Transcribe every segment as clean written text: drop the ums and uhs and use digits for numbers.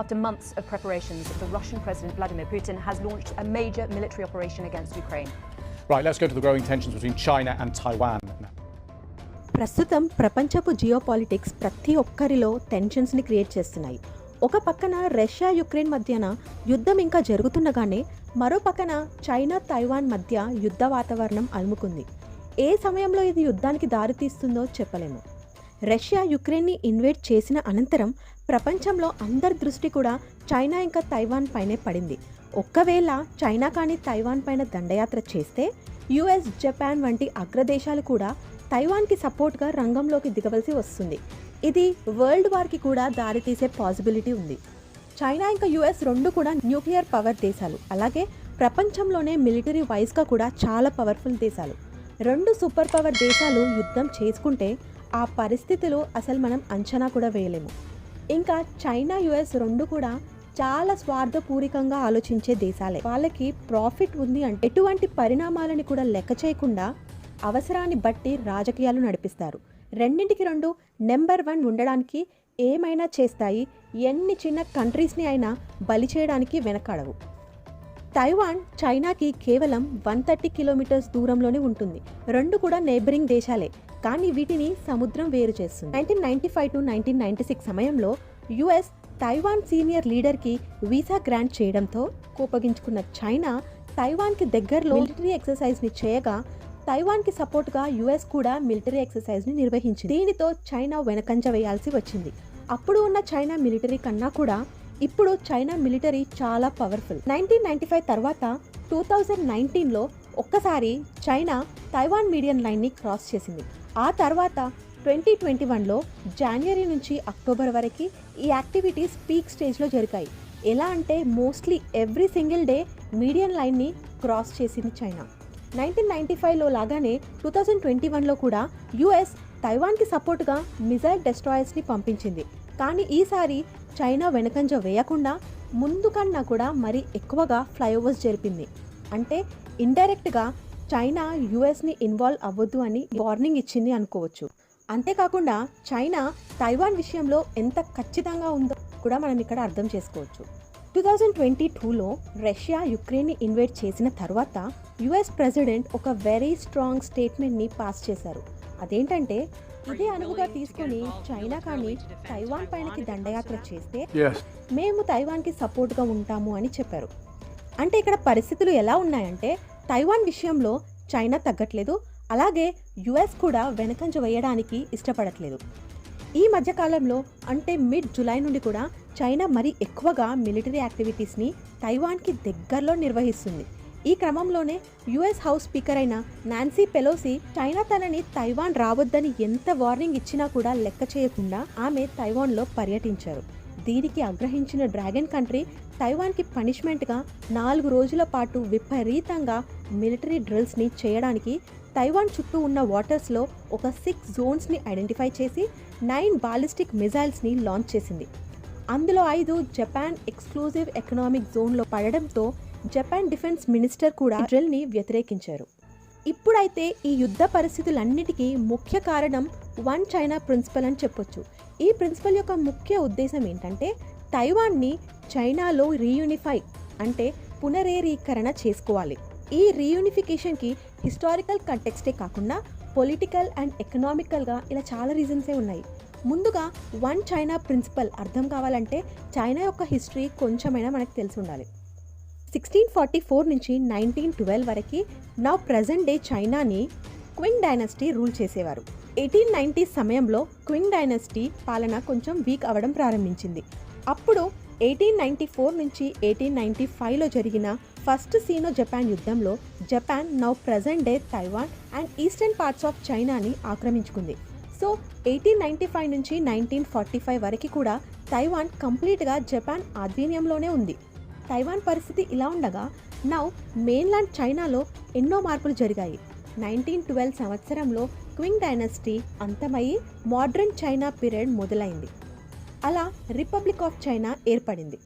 After months of preparations, the Russian President Vladimir Putin has launched a major military operation against Ukraine. Right, let's go to the growing tensions between China and Taiwan. ప్రస్తుతం ప్రపంచపు geopolitics ప్రతి ఒక్కరిలో టెన్షన్స్ని create చేస్తున్నాయి. ఒక పక్కన Russia Ukraine మధ్యన యుద్ధం ఇంకా జరుగుతుండగానే మరో పక్కన చైనా తైవాన్ మధ్య యుద్ధ వాతావరణం అలుముకుంది. ఏ సమయంలో ఇది యుద్ధానికి దారితీస్తుందో చెప్పలేము. రష్యా యుక్రెయిన్ని ఇన్వేడ్ చేసిన అనంతరం ప్రపంచంలో అందరి దృష్టి కూడా చైనా ఇంకా తైవాన్ పైనే పడింది. ఒక్కవేళ చైనా కానీ తైవాన్ పైన దండయాత్ర చేస్తే యుఎస్, జపాన్ వంటి అగ్రదేశాలు కూడా తైవాన్కి సపోర్ట్గా రంగంలోకి దిగవలసి వస్తుంది. ఇది వరల్డ్ వార్కి కూడా దారితీసే పాసిబిలిటీ ఉంది. చైనా ఇంకా యుఎస్ రెండు కూడా న్యూక్లియర్ పవర్ దేశాలు, అలాగే ప్రపంచంలోనే మిలిటరీ వైజ్గా కూడా చాలా పవర్ఫుల్ దేశాలు. రెండు సూపర్ పవర్ దేశాలు యుద్ధం చేసుకుంటే ఆ పరిస్థితులు అసలు మనం అంచనా కూడా వేయలేము. ఇంకా చైనా యుఎస్ రెండు కూడా చాలా స్వార్థపూరికంగా ఆలోచించే దేశాలే. వాళ్ళకి ప్రాఫిట్ ఉంది అంటే ఎటువంటి పరిణామాలని కూడా లెక్క చేయకుండా అవసరాన్ని బట్టి రాజకీయాలు నడిపిస్తారు. రెండింటికి రెండు నెంబర్ 1 ఉండడానికి ఏమైనా చేస్తాయి. ఎన్ని చిన్న కంట్రీస్ని అయినా బలి చేయడానికి వెనకాడవు. తైవాన్ చైనాకి కేవలం 130 కిలోమీటర్స్ దూరంలోనే ఉంటుంది. రెండు కూడా నేబరింగ్ దేశాలే, కానీ వీటిని సముద్రం వేరు చేస్తుంది. 1995 to 1996 సమయంలో యుఎస్ తైవాన్ సీనియర్ లీడర్కి వీసా గ్రాంట్ చేయడంతో కోపగించుకున్న చైనా తైవాన్కి దగ్గరలో మిలిటరీ ఎక్సర్సైజ్ని చేయగా తైవాన్కి సపోర్ట్గా యుఎస్ కూడా మిలిటరీ ఎక్సర్సైజ్ని నిర్వహించింది. దీనితో చైనా వెనకంజ వేయాల్సి వచ్చింది. అప్పుడు ఉన్న చైనా మిలిటరీ కన్నా కూడా ఇప్పుడు చైనా మిలిటరీ చాలా పవర్ఫుల్. 1995 తర్వాత 2019లో ఒక్కసారి చైనా తైవాన్ మీడియన్ లైన్ని క్రాస్ చేసింది. ఆ తర్వాత 2021లో జనవరి నుంచి అక్టోబర్ వరకు ఈ యాక్టివిటీస్ పీక్ స్టేజ్లో జరిగాయి. ఎలా అంటే mostly every single day median లైన్ని క్రాస్ చేసింది చైనా. 1995లో లాగానే 2021లో కూడా యుఎస్ తైవాన్కి సపోర్ట్గా మిజైల్ డెస్ట్రాయర్స్ని పంపించింది. కానీ ఈసారి చైనా వెనకంజ వేయకుండా ముందు కన్నా కూడా మరి ఎక్కువగా ఫ్లైఓవర్స్ జరిపింది. అంటే ఇండైరెక్ట్గా చైనా యుఎస్ని ఇన్వాల్వ్ అవ్వద్దు అని వార్నింగ్ ఇచ్చింది అనుకోవచ్చు. అంతేకాకుండా చైనా తైవాన్ విషయంలో ఎంత ఖచ్చితంగా ఉందో కూడా మనం ఇక్కడ అర్థం చేసుకోవచ్చు. 2022లో రష్యా యుక్రెయిన్ని ఇన్వేడ్ చేసిన తర్వాత యుఎస్ ప్రెసిడెంట్ ఒక వెరీ స్ట్రాంగ్ స్టేట్మెంట్ని పాస్ చేశారు. అదేంటంటే ఇదే అనువుగా తీసుకొని చైనా కానీ తైవాన్ పైనకి దండయాత్ర చేస్తే మేము తైవాన్కి సపోర్ట్గా ఉంటాము అని చెప్పారు. అంటే ఇక్కడ పరిస్థితులు ఎలా ఉన్నాయంటే తైవాన్ విషయంలో చైనా తగ్గట్లేదు, అలాగే యుఎస్ కూడా వెనకంజ వేయడానికి ఇష్టపడట్లేదు. ఈ మధ్యకాలంలో అంటే మిడ్ జూలై నుండి కూడా చైనా మరి ఎక్కువగా మిలిటరీ యాక్టివిటీస్ని తైవాన్కి దగ్గరలో నిర్వహిస్తుంది. ఈ క్రమంలోనే యుఎస్ హౌస్ స్పీకర్ అయిన నాన్సీ పెలోసి చైనా తనని తైవాన్ రావద్దని ఎంత వార్నింగ్ ఇచ్చినా కూడా లెక్క చేయకుండా ఆమె తైవాన్లో పర్యటించారు. దీనికి ఆగ్రహించిన డ్రాగన్ కంట్రీ తైవాన్కి పనిష్మెంట్గా 4 రోజుల పాటు విపరీతంగా మిలిటరీ డ్రిల్స్ని చేయడానికి తైవాన్ చుట్టూ ఉన్న వాటర్స్లో ఒక 6 జోన్స్ని ఐడెంటిఫై చేసి 9 బాలిస్టిక్ మిజైల్స్ని లాంచ్ చేసింది. అందులో 5 జపాన్ ఎక్స్క్లూజివ్ ఎకనామిక్ జోన్లో పడడంతో జపాన్ డిఫెన్స్ మినిస్టర్ కూడా డ్రిల్ని వ్యతిరేకించారు. ఇప్పుడైతే ఈ యుద్ధ పరిస్థితులన్నిటికీ ముఖ్య కారణం వన్ చైనా ప్రిన్సిపల్ అని చెప్పొచ్చు. ఈ ప్రిన్సిపల్ యొక్క ముఖ్య ఉద్దేశం ఏంటంటే తైవాన్ని చైనాలో రీయూనిఫై అంటే పునరేరీకరణ చేసుకోవాలి. ఈ రీయూనిఫికేషన్కి హిస్టారికల్ కంటెక్స్టే కాకుండా పొలిటికల్ అండ్ ఎకనామికల్గా ఇలా చాలా రీజన్సే ఉన్నాయి. ముందుగా వన్ చైనా ప్రిన్సిపల్ అర్థం కావాలంటే చైనా యొక్క హిస్టరీ కొంచెమైనా మనకు తెలిసి ఉండాలి. 1644 నుంచి 1912 వరకు నా ప్రజెంట్ డే చైనాని క్వింగ్ డైనస్టీ రూల్ చేసేవారు. 1890 సమయంలో క్వింగ్ డైనస్టీ పాలన కొంచెం వీక్ అవ్వడం ప్రారంభించింది. అప్పుడు 1894 నుంచి 1895లో జరిగిన ఫస్ట్ సీనో జపాన్ యుద్ధంలో Japan now present day Taiwan and eastern parts of చైనాని ఆక్రమించుకుంది. సో 1895 నుంచి 1945 వరకు కూడా తైవాన్ కంప్లీట్గా జపాన్ ఆధీనంలోనే ఉంది. తైవాన్ పరిస్థితి ఇలా ఉండగా నౌ మెయిన్లాండ్ చైనాలో ఎన్నో మార్పులు జరిగాయి. 1912 సంవత్సరంలో క్వింగ్ డైనస్టీ అంతమయ్యి మోడ్రన్ చైనా పీరియడ్ మొదలైంది. అలా రిపబ్లిక్ ఆఫ్ చైనా ఏర్పడింది.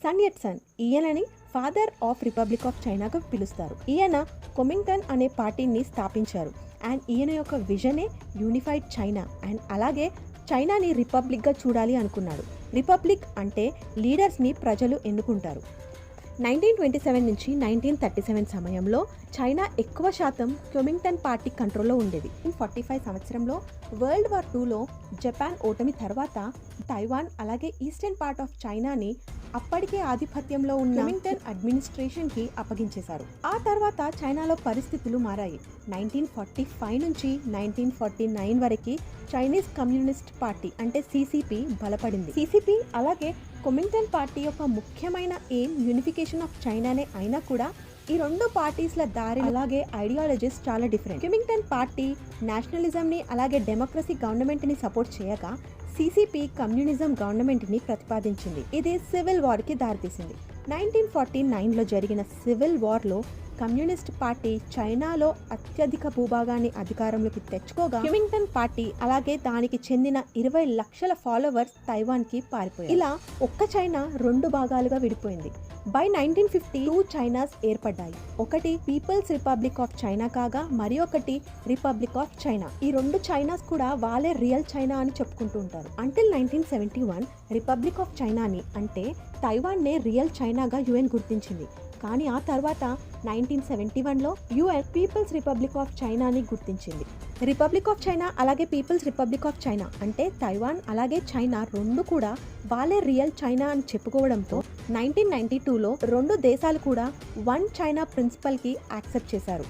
సన్ యట్ సన్ ఈయనని ఫాదర్ ఆఫ్ రిపబ్లిక్ ఆఫ్ చైనాగా పిలుస్తారు. ఈయన కొమింగ్టన్ అనే పార్టీని స్థాపించారు అండ్ ఈయన యొక్క విజనే యూనిఫైడ్ చైనా అండ్ అలాగే చైనాని రిపబ్లిక్గా చూడాలి అనుకున్నాడు. రిపబ్లిక్ అంటే లీడర్స్ని ప్రజలు ఎన్నుకుంటారు. 1927 నుంచి 1937 సమయంలో చైనా ఎక్కువ శాతం క్యూమింగ్టన్ పార్టీ కంట్రోల్లో ఉండేది. 1945 సంవత్సరంలో వరల్డ్ వార్ 2లో జపాన్ ఓటమి తర్వాత తైవాన్ అలాగే ఈస్టర్న్ పార్ట్ ఆఫ్ చైనాని అప్పటికే ఆధిపత్యంలో ఉన్న క్యూమింగ్టన్ అడ్మినిస్ట్రేషన్కి అప్పగించేశారు. ఆ తర్వాత చైనాలో పరిస్థితులు మారాయి. 1945 నుంచి 1949 వరకు చైనీస్ కమ్యూనిస్ట్ పార్టీ అంటే CCP బలపడింది. CCP అలాగే కుమింగ్టన్ పార్టీ యొక్క ముఖ్యమైన ఎయిమ్ యూనిఫికేషన్ ఆఫ్ చైనానే అయినా కూడా ఈ రెండు పార్టీస్ల దారి అలాగే ఐడియాలజీస్ చాలా డిఫరెంట్. క్యూమింగ్టన్ పార్టీ నేషనలిజంని అలాగే డెమోక్రసీ గవర్నమెంట్ని సపోర్ట్ చేయగా CCP కమ్యూనిజం గవర్నమెంట్ని ప్రతిపాదించింది. ఇది సివిల్ వార్కి దారితీసింది. 1949లో జరిగిన సివిల్ వార్లో కమ్యూనిస్ట్ పార్టీ చైనాలో అత్యధిక భూభాగాన్ని అధికారంలోకి తెచ్చుకోగా క్యూమింగ్టన్ పార్టీ అలాగే దానికి చెందిన 20 లక్షల ఫాలోవర్స్ తైవాన్కి పారిపోయారు. ఇలా ఒక్క చైనా రెండు భాగాలుగా విడిపోయింది. బై 1950 2 చైనాస్ ఏర్పడ్డాయి. ఒకటి పీపుల్స్ రిపబ్లిక్ ఆఫ్ చైనా కాగా మరి ఒకటి రిపబ్లిక్ ఆఫ్ చైనా. ఈ రెండు చైనాస్ కూడా వాళ్ళే రియల్ చైనా అని చెప్పుకుంటూ ఉంటారు. అంటిల్ 1971 రిపబ్లిక్ ఆఫ్ చైనాని అంటే తైవాన్నే రియల్ చైనాగా UN గుర్తించింది. కానీ ఆ తర్వాత 1971లో UN పీపుల్స్ రిపబ్లిక్ ఆఫ్ చైనాని గుర్తించింది. రిపబ్లిక్ ఆఫ్ చైనా అలాగే పీపుల్స్ రిపబ్లిక్ ఆఫ్ చైనా అంటే తైవాన్ అలాగే చైనా రెండు కూడా వాళ్ళే రియల్ చైనా అని చెప్పుకోవడంతో 1992లో రెండు దేశాలు కూడా వన్ చైనా ప్రిన్సిపల్కి యాక్సెప్ట్ చేశారు.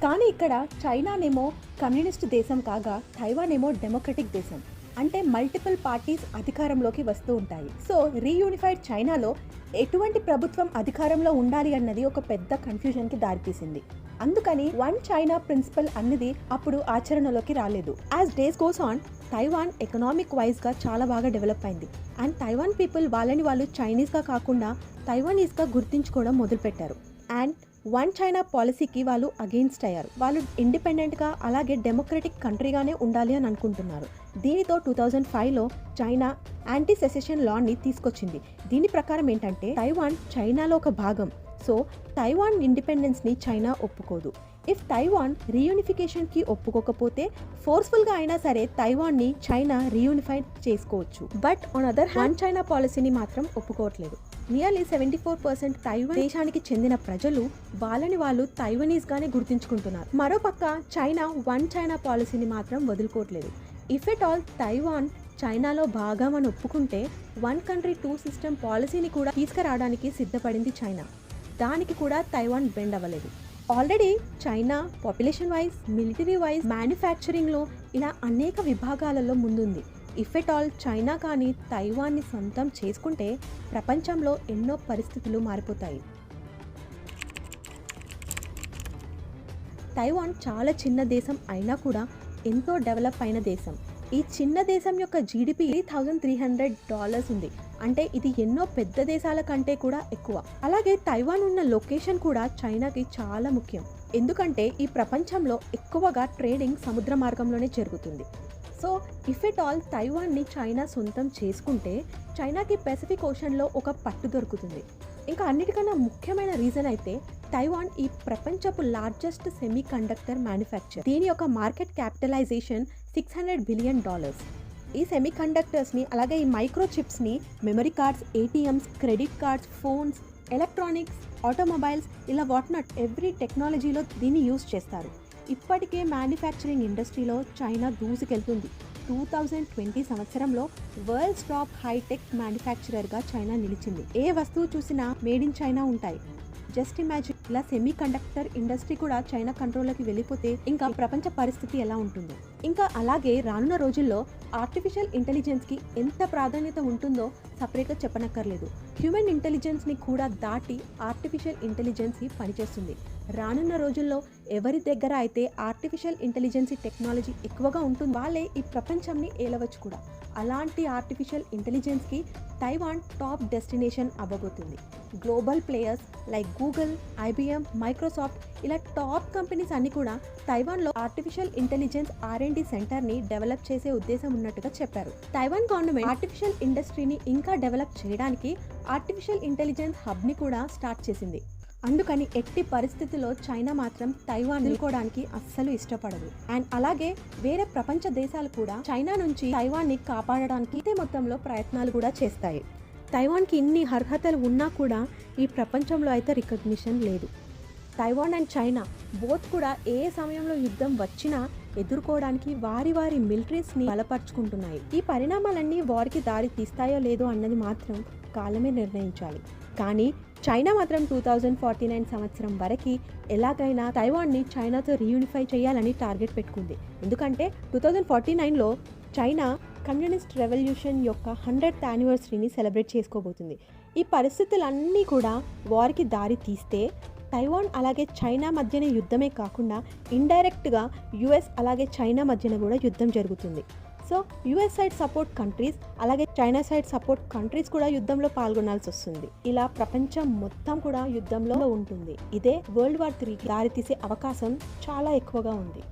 కానీ ఇక్కడ చైనానేమో కమ్యూనిస్ట్ దేశం కాగా తైవాన్ ఏమో డెమోక్రటిక్ దేశం. అంటే మల్టిపుల్ పార్టీస్ అధికారంలోకి వస్తూ ఉంటాయి. సో రీయూనిఫైడ్ చైనాలో ఎటువంటి ప్రభుత్వం అధికారంలో ఉండాలి అన్నది ఒక పెద్ద కన్ఫ్యూజన్కి దారితీసింది. అందుకని వన్ చైనా ప్రిన్సిపల్ అన్నది అప్పుడు ఆచరణలోకి రాలేదు. As days goes on Taiwan economic వైజ్గా చాలా బాగా డెవలప్ అయింది. అండ్ తైవాన్ పీపుల్ వాళ్ళని వాళ్ళు చైనీస్గా కాకుండా తైవానీస్గా గుర్తించుకోవడం మొదలుపెట్టారు. అండ్ వన్ చైనా పాలసీకి వాళ్ళు అగెయిన్స్ట్ అయ్యారు. వాళ్ళు ఇండిపెండెంట్గా అలాగే డెమోక్రటిక్ కంట్రీగానే ఉండాలి అని అనుకుంటున్నారు. దీనితో 2005లో చైనా యాంటీ సెసెషన్ లాని తీసుకొచ్చింది. దీని ప్రకారం ఏంటంటే తైవాన్ చైనాలో ఒక భాగం. సో తైవాన్ ఇండిపెండెన్స్ని చైనా ఒప్పుకోదు. ఇఫ్ తైవాన్ రీయూనిఫికేషన్కి ఒప్పుకోకపోతే ఫోర్స్ఫుల్గా అయినా సరే తైవాన్ని చైనా రీయూనిఫైడ్ చేసుకోవచ్చు. But on other hand China పాలసీని మాత్రం ఒప్పుకోవట్లేదు. నియర్లీ 74% తైవాన్ దేశానికి చెందిన ప్రజలు వాళ్ళని వాళ్ళు తైవనీస్గానే గుర్తించుకుంటున్నారు. మరోపక్క చైనా వన్ చైనా పాలసీని మాత్రం వదులుకోవట్లేదు. ఇఫ్ ఎట్ ఆల్ తైవాన్ చైనాలో భాగం అని ఒప్పుకుంటే వన్ కంట్రీ టూ సిస్టమ్ పాలసీని కూడా తీసుకురావడానికి సిద్ధపడింది చైనా. దానికి కూడా తైవాన్ బెండ్ అవ్వలేదు. Already China population wise, military wise, మ్యానుఫ్యాక్చరింగ్లో ఇలా అనేక విభాగాలలో ముందుంది. ఇఫ్ ఎట్ ఆల్ చైనా కానీ తైవాన్ని సొంతం చేసుకుంటే ప్రపంచంలో ఎన్నో పరిస్థితులు మారిపోతాయి. తైవాన్ చాలా చిన్న దేశం అయినా కూడా ఎంతో డెవలప్ అయిన దేశం. ఈ చిన్న దేశం యొక్క GDP $3,300 ఉంది. అంటే ఇది ఎన్నో పెద్ద దేశాల కంటే కూడా ఎక్కువ. అలాగే తైవాన్ ఉన్న లొకేషన్ కూడా చైనాకి చాలా ముఖ్యం. ఎందుకంటే ఈ ప్రపంచంలో ఎక్కువగా ట్రేడింగ్ సముద్ర మార్గంలోనే జరుగుతుంది. సో ఇఫ్ ఎట్ ఆల్ తైవాన్ని చైనా సొంతం చేసుకుంటే చైనాకి పెసిఫిక్ ఓషన్లో ఒక పట్టు దొరుకుతుంది. ఇంకా అన్నిటికన్నా ముఖ్యమైన రీజన్ అయితే తైవాన్ ఈ ప్రపంచపు లార్జెస్ట్ సెమీ కండక్టర్ మ్యానుఫ్యాక్చర్. దీని యొక్క మార్కెట్ క్యాపిటలైజేషన్ $600 బిలియన్. ఈ సెమీ కండక్టర్స్ని అలాగే ఈ మైక్రో చిప్స్ని memory cards, ATMs, credit cards, phones, electronics, automobiles ఇలా వాట్ నాట్ ఎవ్రీ టెక్నాలజీలో దీన్ని యూజ్ చేస్తారు. ఇప్పటికే మ్యానుఫ్యాక్చరింగ్ ఇండస్ట్రీలో చైనా దూసుకెళ్తుంది. 2020 సంవత్సరంలో వరల్డ్స్ టాప్ హైటెక్ మ్యానుఫ్యాక్చరర్గా చైనా నిలిచింది. ఏ వస్తువు చూసినా మేడ్ ఇన్ చైనా ఉంటాయి. జస్ట్ ఇమాజిన్ ఇలా సెమీ కండక్టర్ ఇండస్ట్రీ కూడా చైనా కంట్రోల్లోకి వెళ్ళిపోతే ఇంకా ప్రపంచ పరిస్థితి ఎలా ఉంటుందో. ఇంకా అలాగే రానున్న రోజుల్లో ఆర్టిఫిషియల్ ఇంటెలిజెన్స్కి ఎంత ప్రాధాన్యత ఉంటుందో సపరేట్గా చెప్పనక్కర్లేదు. హ్యూమన్ ఇంటెలిజెన్స్ని కూడా దాటి ఆర్టిఫిషియల్ ఇంటెలిజెన్స్ పనిచేస్తుంది. రానున్న రోజుల్లో ఎవరి దగ్గర అయితే ఆర్టిఫిషియల్ ఇంటెలిజెన్స్ టెక్నాలజీ ఎక్కువగా ఉంటుంది వాళ్ళే ఈ ప్రపంచాన్ని ఏలవచ్చు కూడా. అలాంటి ఆర్టిఫిషియల్ ఇంటెలిజెన్స్కి తైవాన్ టాప్ డెస్టినేషన్ అవ్వబోతుంది. Global players like Google, IBM, Microsoft ఇలా టాప్ కంపెనీస్ అన్ని కూడా తైవాన్లో ఆర్టిఫిషియల్ ఇంటెలిజెన్స్ R&D సెంటర్ని డెవలప్ చేసే ఉద్దేశం ఉన్నట్టుగా చెప్పారు. తైవాన్ గవర్నమెంట్ ఆర్టిఫిషియల్ ఇండస్ట్రీని ఇంకా డెవలప్ చేయడానికి ఆర్టిఫిషియల్ ఇంటెలిజెన్స్ హబ్ని కూడా స్టార్ట్ చేసింది. అందుకని ఎట్టి పరిస్థితుల్లో చైనా మాత్రం తైవాన్ వదులుకోవడానికి అస్సలు ఇష్టపడదు. అండ్ అలాగే వేరే ప్రపంచ దేశాలు కూడా చైనా నుంచి తైవాన్ని కాపాడడానికి ఇదే మొత్తంలో ప్రయత్నాలు కూడా చేస్తాయి. తైవాన్కి ఇన్ని అర్హతలు ఉన్నా కూడా ఈ ప్రపంచంలో అయితే రికగ్నిషన్ లేదు. తైవాన్ అండ్ చైనా బోత్ కూడా ఏ సమయంలో యుద్ధం వచ్చినా ఎదుర్కోవడానికి వారి వారి మిలిటరీస్ని బలపరుచుకుంటున్నాయి. ఈ పరిణామాలన్నీ వారికి దారి తీస్తాయో లేదో అన్నది మాత్రం కాలమే నిర్ణయించాలి. కానీ చైనా మాత్రం 2049 సంవత్సరం వరకు ఎలాగైనా తైవాన్ని చైనాతో రీయూనిఫై చేయాలని టార్గెట్ పెట్టుకుంది. ఎందుకంటే 2049లో చైనా కమ్యూనిస్ట్ రెవల్యూషన్ యొక్క 100th యానివర్సరీని సెలబ్రేట్ చేసుకోబోతుంది. ఈ పరిస్థితులన్నీ కూడా వారికి దారి తీస్తే తైవాన్ అలాగే చైనా మధ్యనే యుద్ధమే కాకుండా ఇండైరెక్ట్గా యుఎస్ అలాగే చైనా మధ్యన కూడా యుద్ధం జరుగుతుంది. So US side support countries అలాగే చైనా సైడ్ సపోర్ట్ కంట్రీస్ కూడా యుద్ధంలో పాల్గొనాల్సి వస్తుంది. ఇలా ప్రపంచం మొత్తం కూడా యుద్ధంలో ఉంటుంది. ఇదే వరల్డ్ వార్ 3కి దారితీసే అవకాశం చాలా ఎక్కువగా ఉంది.